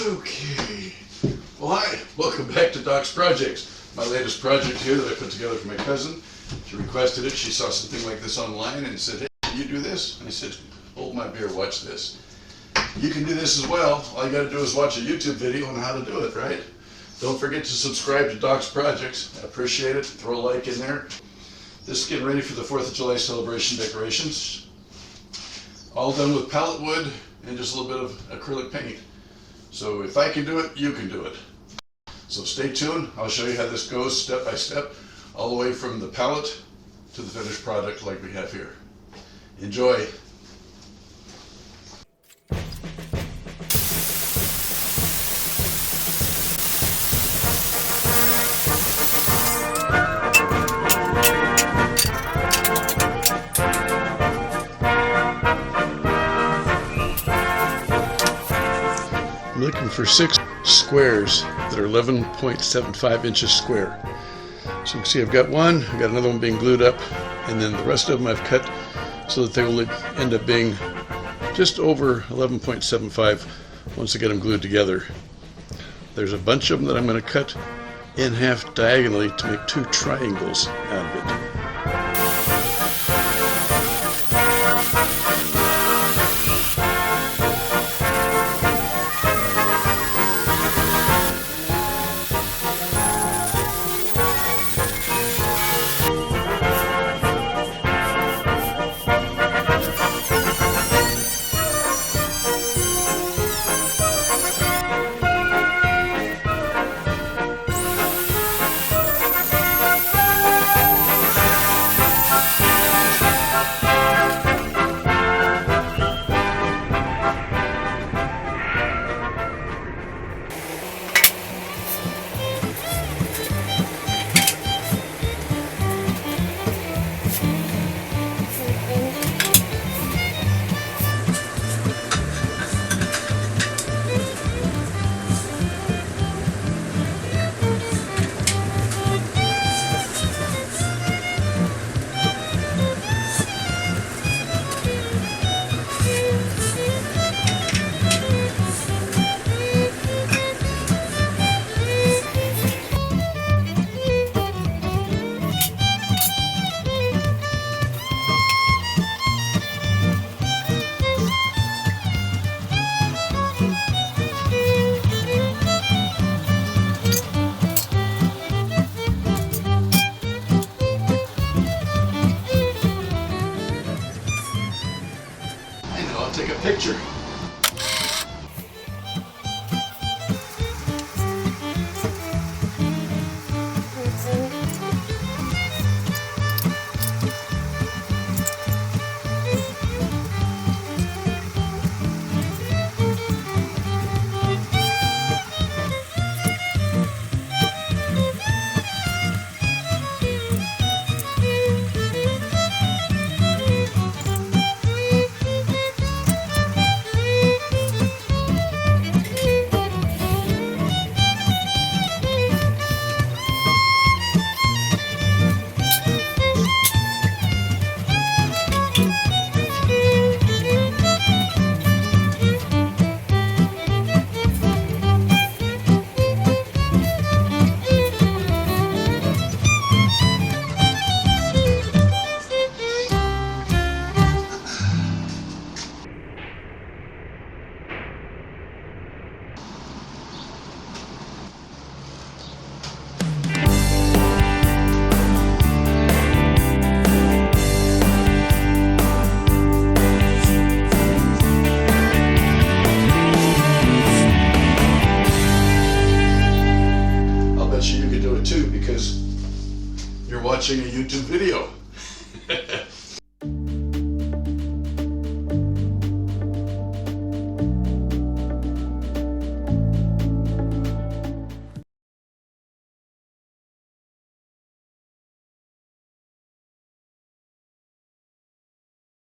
Okay. Well, hi. Welcome back to Doc's Projects. My latest project here that I put together for my cousin. She requested it. She saw something like this online and said, hey, can you do this? And I said, hold my beer, watch this. You can do this as well. All you got to do is watch a YouTube video on how to do it, right? Don't forget to subscribe to Doc's Projects. I appreciate it. Throw a like in there. This is getting ready for the 4th of July celebration decorations. All done with pallet wood and just a little bit of acrylic paint. So if I can do it, you can do it. So stay tuned. I'll show you how this goes step by step, all the way from the pallet to the finished product like we have here. Enjoy. I'm looking for 6 squares that are 11.75 inches square. So you can see I've got one, I've got another one being glued up, and then the rest of them I've cut so that they will end up being just over 11.75 once I get them glued together. There's a bunch of them that I'm going to cut in half diagonally to make 2 triangles out of it. Take a picture. Too, because you're watching a YouTube video.